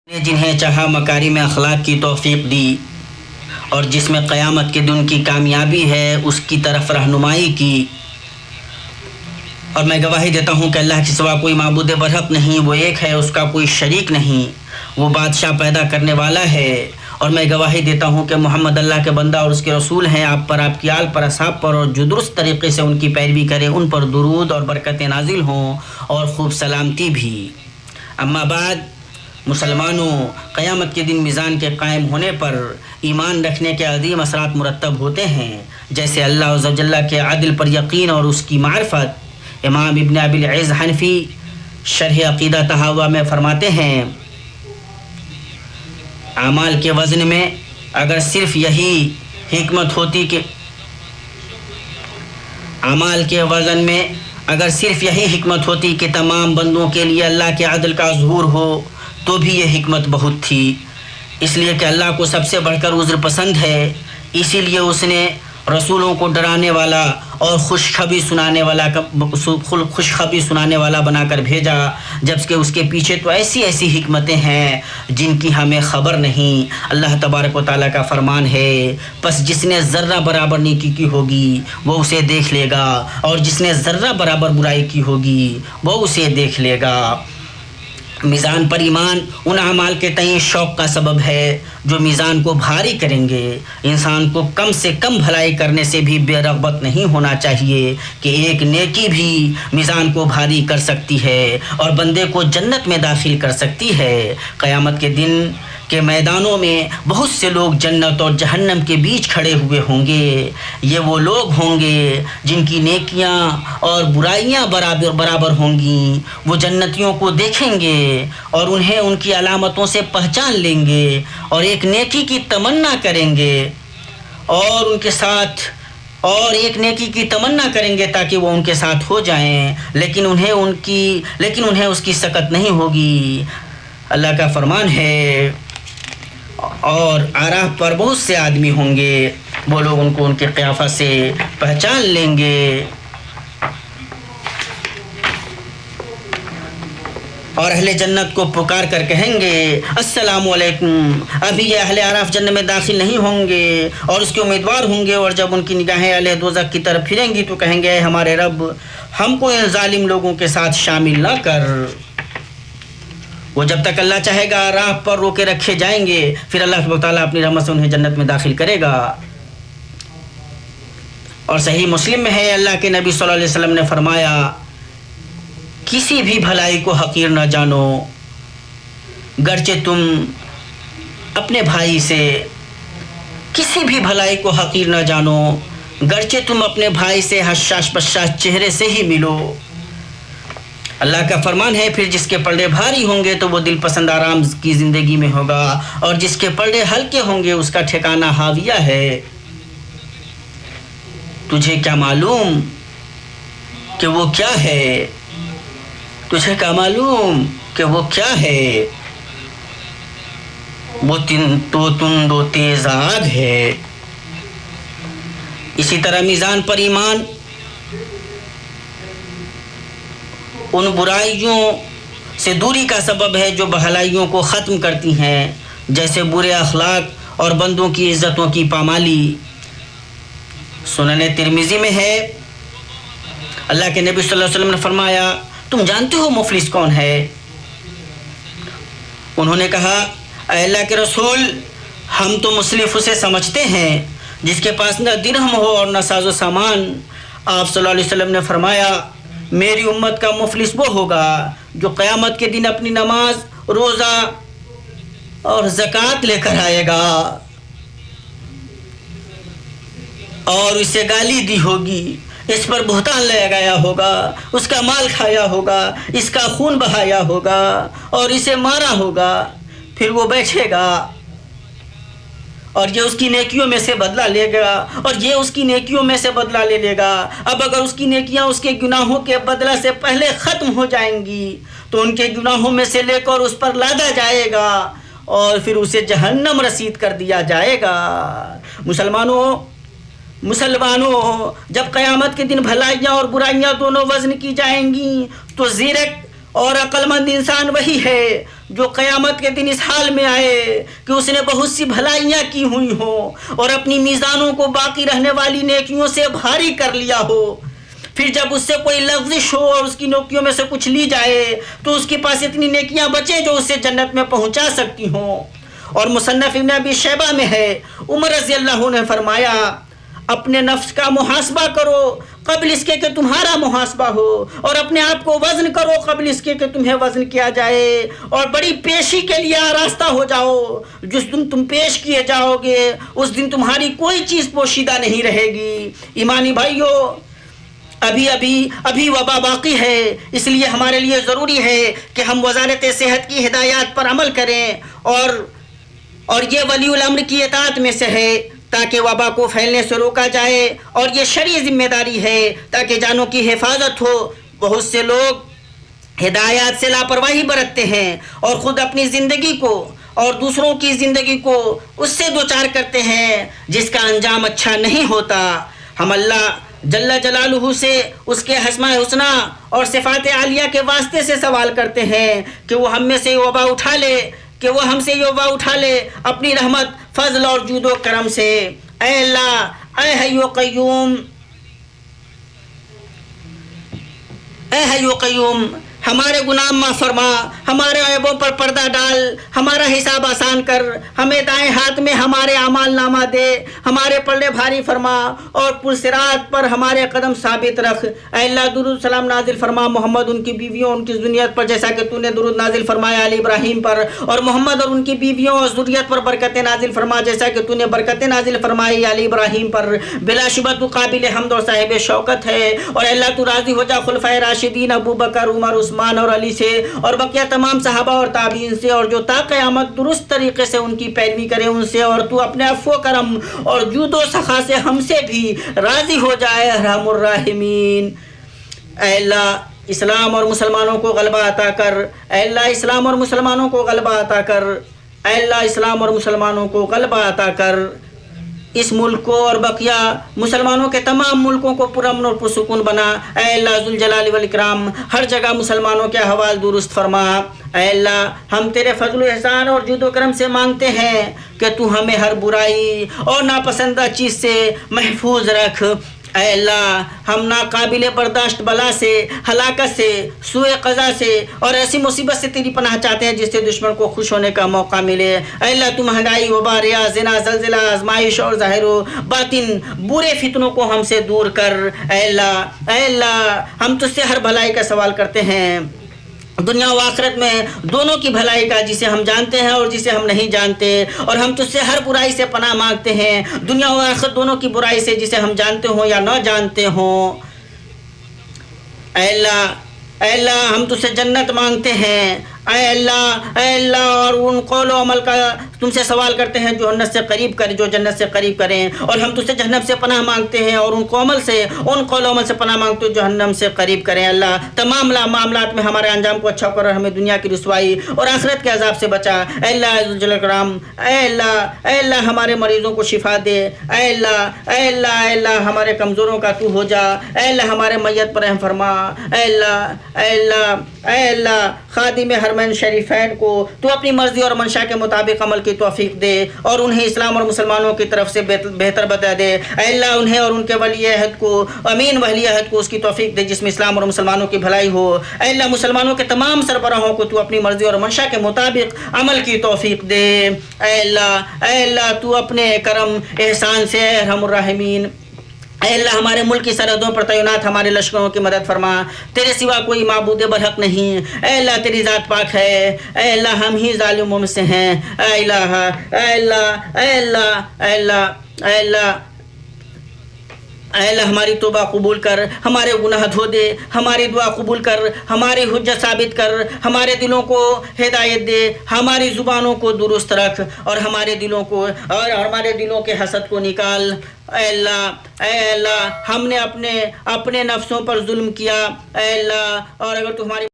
نے جنہیں چاہا مکارم اخلاق کی توفیق دی اور جس میں قیامت کے دن کی کامیابی ہے اس کی طرف رہنمائی کی، اور میں گواہی دیتا ہوں کہ اللہ کے سوا کوئی معبود برحق نہیں، وہ ایک ہے، اس کا کوئی شریک نہیں، وہ بادشاہ پیدا کرنے والا ہے، اور میں گواہی دیتا ہوں کہ محمد اللہ کے بندہ اور اس کے رسول ہیں۔ آپ پر، آپ کی آل پر، اصحاب پر، اور جو درست طریقے سے ان کی پیروی کرے ان پر درود اور برکتیں نازل ہوں اور خوب سلامتی بھی۔ اما بعد، مسلمانوں، قیامت کے دن میزان کے قائم ہونے پر ایمان رکھنے کے عظیم اثرات مرتب ہوتے ہیں، جیسے اللہ عز و جل کے عدل پر یقین اور اس کی معرفت۔ امام ابن ابی العز حنفی شرح عقیدہ طحاویہ میں فرماتے ہیں، اعمال کے وزن میں اگر صرف یہی حکمت ہوتی کہ تمام بندوں کے لیے اللہ کے عدل کا ظہور ہو تو بھی یہ حکمت بہت تھی، اس لیے کہ اللہ کو سب سے بڑھ کر عذر پسند ہے، اسی لیے اس نے رسولوں کو ڈرانے والا اور خوشخبری سنانے والا بنا کر بھیجا، جبکہ اس کے پیچھے تو ایسی ایسی حکمتیں ہیں جن کی ہمیں خبر نہیں۔ اللہ تبارک و تعالیٰ کا فرمان ہے، پس جس نے ذرہ برابر نیکی کی ہوگی وہ اسے دیکھ لے گا، اور جس نے ذرہ برابر برائی کی ہوگی وہ اسے دیکھ لے گا۔ میزان پر ایمان ان اعمال کے تئیں شوق کا سبب ہے جو میزان کو بھاری کریں گے۔ انسان کو کم سے کم بھلائی کرنے سے بھی بے رغبت نہیں ہونا چاہیے کہ ایک نیکی بھی میزان کو بھاری کر سکتی ہے اور بندے کو جنت میں داخل کر سکتی ہے۔ قیامت کے دن کے میدانوں میں بہت سے لوگ جنت اور جہنم کے بیچ کھڑے ہوئے ہوں گے۔ یہ وہ لوگ ہوں گے جن کی نیکیاں اور برائیاں برابر ہوں گی۔ وہ جنتیوں کو دیکھیں گے اور انہیں ان کی علامتوں سے پہچان لیں گے اور ایک نیکی کی تمنا کریں گے اور ایک نیکی کی تمنا کریں گے تاکہ وہ ان کے ساتھ ہو جائیں، لیکن انہیں اس کی سکت نہیں ہوگی۔ اللہ کا فرمان ہے، اور اعراف پر بہت سے آدمی ہوں گے، وہ لوگ ان کو ان کے قیافہ سے پہچان لیں گے، اور اہل جنت کو پکار کر کہیں گے السلام علیکم۔ ابھی یہ اہل اعراف جنت میں داخل نہیں ہوں گے اور اس کے امیدوار ہوں گے، اور جب ان کی نگاہیں اہل دوزخ کی طرف پھریں گی تو کہیں گے اے ہمارے رب، ہم کو ان ظالم لوگوں کے ساتھ شامل نہ کر۔ وہ جب تک اللہ چاہے گا راہ پر روکے رکھے جائیں گے، پھر اللہ تعالیٰ اپنی رحمت سے انہیں جنت میں داخل کرے گا۔ اور صحیح مسلم میں ہے، اللہ کے نبی صلی اللہ علیہ وسلم نے فرمایا، کسی بھی بھلائی کو حقیر نہ جانو، گرچہ تم اپنے بھائی سے کسی بھی بھلائی کو حقیر نہ جانو، گرچہ تم اپنے بھائی سے حشاش بشاش چہرے سے ہی ملو۔ اللہ کا فرمان ہے، پھر جس کے پلڑے بھاری ہوں گے تو وہ دل پسند آرام کی زندگی میں ہوگا، اور جس کے پلڑے ہلکے ہوں گے اس کا ٹھکانہ ہاویہ ہے۔ تجھے کیا معلوم کہ وہ کیا ہے؟ تجھے کیا معلوم کہ وہ کیا ہے؟ وہ تند و تیز آگ ہے۔ اسی طرح میزان پر ایمان ان برائیوں سے دوری کا سبب ہے جو بھلائیوں کو ختم کرتی ہیں، جیسے برے اخلاق اور بندوں کی عزتوں کی پامالی۔ سنن ترمذی میں ہے، اللہ کے نبی صلی اللہ علیہ وسلم نے فرمایا، تم جانتے ہو مفلس کون ہے؟ انہوں نے کہا، اے اللہ کے رسول، ہم تو مسلف اسے سمجھتے ہیں جس کے پاس نہ درہم ہو اور نہ ساز و سامان۔ آپ صلی اللہ علیہ وسلم نے فرمایا، میری امت کا مفلس وہ ہوگا جو قیامت کے دن اپنی نماز، روزہ اور زکوٰۃ لے کر آئے گا اور اسے گالی دی ہوگی، اس پر بہتان لگایا ہوگا، اس کا مال کھایا ہوگا، اس کا خون بہایا ہوگا اور اسے مارا ہوگا، پھر وہ بیٹھے گا اور یہ اس کی نیکیوں میں سے بدلہ لے گا اور یہ اس کی نیکیوں میں سے بدلہ لے لے گا۔ اب اگر اس کی نیکیاں اس کے گناہوں کے بدلہ سے پہلے ختم ہو جائیں گی تو ان کے گناہوں میں سے لے کر اس پر لادا جائے گا اور پھر اسے جہنم رسید کر دیا جائے گا۔ مسلمانوں، جب قیامت کے دن بھلائیاں اور برائیاں دونوں وزن کی جائیں گی تو زیرک اور عقل مند انسان وہی ہے جو قیامت کے دن اس حال میں آئے کہ اس نے بہت سی بھلائیاں کی ہوئی ہوں اور اپنی میزانوں کو باقی رہنے والی نیکیوں سے بھاری کر لیا ہو، پھر جب اس سے کوئی لغزش ہو اور اس کی نیکیوں میں سے کچھ لی جائے تو اس کے پاس اتنی نیکیاں بچے جو اسے جنت میں پہنچا سکتی ہوں۔ اور مصنف ابن ابی شیبہ میں ہے، عمر رضی اللہ عنہ نے فرمایا اپنے نفس کا محاسبہ کرو قبل اس کے کہ تمہارا محاسبہ ہو، اور اپنے آپ کو وزن کرو قبل اس کے کہ تمہیں وزن کیا جائے، اور بڑی پیشی کے لیے آراستہ ہو جاؤ، جس دن تم پیش کیے جاؤ گے اس دن تمہاری کوئی چیز پوشیدہ نہیں رہے گی۔ ایمانی بھائیو، ابھی وبا باقی ہے، اس لیے ہمارے لیے ضروری ہے کہ ہم وزارت صحت کی ہدایات پر عمل کریں اور یہ ولی الامر کی اطاعت میں سے ہے تاکہ وبا کو پھیلنے سے روکا جائے، اور یہ شرعی ذمہ داری ہے تاکہ جانوں کی حفاظت ہو۔ بہت سے لوگ ہدایات سے لاپرواہی برتتے ہیں اور خود اپنی زندگی کو اور دوسروں کی زندگی کو اس سے دوچار کرتے ہیں جس کا انجام اچھا نہیں ہوتا۔ ہم اللہ جل جلالہ سے اس کے اسماء الحسنی اور صفات عالیہ کے واسطے سے سوال کرتے ہیں کہ وہ ہم میں سے یہ وبا اٹھا لے اپنی رحمت، فضل اور جود و کرم سے۔ اے اللہ، اے حی و قیوم، ہمارے گناہ معاف فرما، ہمارے عیبوں پر پردہ ڈال، ہمارا حساب آسان کر، ہمیں دائیں ہاتھ میں ہمارے اعمال نامہ دے، ہمارے پلڑے بھاری فرما اور پرصراط پر ہمارے قدم ثابت رکھ۔ اے اللہ، درود سلام نازل فرما محمد، ان کی بیویوں، ان کی ذریت پر، جیسا کہ تو نے درود نازل فرمایا علی ابراہیم پر، اور محمد اور ان کی بیویوں اور ذریت پر برکت نازل فرما جیسا کہ تو نے برکت نازل فرمائی علی ابراہیم پر۔ بلا شبہ تو قابل حمد اور صاحب شوکت ہے، اور اے اللہ تو راضی ہو جا خلفائے راشدین ابو بکر، عمر، عثمان اور علی سے، اور بقیہ تمام صحابہ اور تابعین سے، اور جو تا قیامت درست طریقے سے ان کی پیروی کرے ان سے، اور تو اپنے عفو و کرم اور جود و سخا سے ہم سے بھی راضی ہو جائے ارحم الراحمین۔ اے اللہ، اسلام اور مسلمانوں کو غلبہ عطا کر، اے اللہ اسلام اور مسلمانوں کو غلبہ عطا کر، اے اللہ اسلام اور مسلمانوں کو غلبہ عطا کر۔ اس ملک کو اور بقیہ مسلمانوں کے تمام ملکوں کو پرامن اور پرسکون بنا۔ اے اللہ ذوالجلال والاکرام، ہر جگہ مسلمانوں کے احوال درست فرما۔ اے اللہ، ہم تیرے فضل و احسان اور جود و کرم سے مانگتے ہیں کہ تو ہمیں ہر برائی اور ناپسندہ چیز سے محفوظ رکھ۔ اے اللہ، ہم ناقابل برداشت بلا سے، ہلاکت سے، سوء قضا سے اور ایسی مصیبت سے تیری پناہ چاہتے ہیں جس سے دشمن کو خوش ہونے کا موقع ملے۔ اے اللہ، تو مہنگائی، وبا، ریا، زنا، زلزلہ، آزمائش اور ظاہر و باطن برے فتنوں کو ہم سے دور کر۔ اے اللہ، ہم تجھ سے ہر بھلائی کا سوال کرتے ہیں، دنیا و آخرت میں دونوں کی بھلائی کا، جسے ہم جانتے ہیں اور جسے ہم نہیں جانتے، اور ہم تجھ سے ہر برائی سے پناہ مانگتے ہیں، دنیا و آخرت دونوں کی برائی سے، جسے ہم جانتے ہوں یا نہ جانتے ہوں۔ اے اللہ، ہم تجھ سے جنت مانگتے ہیں۔ اے اللہ، اور ان قول و عمل کا تم سے سوال کرتے ہیں جو جنت سے قریب کریں، اور ہم تجھ سے جہنم سے پناہ مانگتے ہیں، اور ان قول و عمل سے پناہ مانگتے ہیں جو جہنم سے قریب کریں۔ اللہ، تمام معاملات میں ہمارے انجام کو اچھا کر، اور ہمیں دنیا کی رسوائی اور آخرت کے عذاب سے بچا۔ اے اللہ ذوالجلال والاکرام، اے اللہ ہمارے مریضوں کو شفا دے۔ اے اللہ ہمارے کمزوروں کا تو ہو جا۔ اے اللہ ہمارے میت پر رحم فرما۔ اے اللہ خادم حرمین شریفین کو تو اپنی مرضی اور منشا کے مطابق عمل کی توفیق دے، اور انہیں اسلام اور مسلمانوں کی طرف سے بہتر بتا دے۔ اے اللہ انہیں اور ان کے ولی عہد کو، امین ولی عہد کو اس کی توفیق دے جس میں اسلام اور مسلمانوں کی بھلائی ہو۔ اے اللہ مسلمانوں کے تمام سربراہوں کو تو اپنی مرضی اور منشا کے مطابق عمل کی توفیق دے۔ اے اللہ تو اپنے کرم احسان سے ارحم الراحمین، اے اللہ ہمارے ملک کی سرحدوں پر تعینات ہمارے لشکروں کی مدد فرما۔ تیرے سوا کوئی معبود برحق نہیں۔ اے اللہ تیری ذات پاک ہے۔ اے اللہ ہم ہی ظالموں میں سے ہیں۔ اے اللہ ہماری توبہ قبول کر، ہمارے گناہ دھو دے، ہماری دعا قبول کر، ہماری حجت ثابت کر، ہمارے دلوں کو ہدایت دے، ہماری زبانوں کو درست رکھ، اور ہمارے دلوں کے حسد کو نکال۔ اے اللہ ہم نے اپنے نفسوں پر ظلم کیا۔ اے اللہ، اور اگر تو ہماری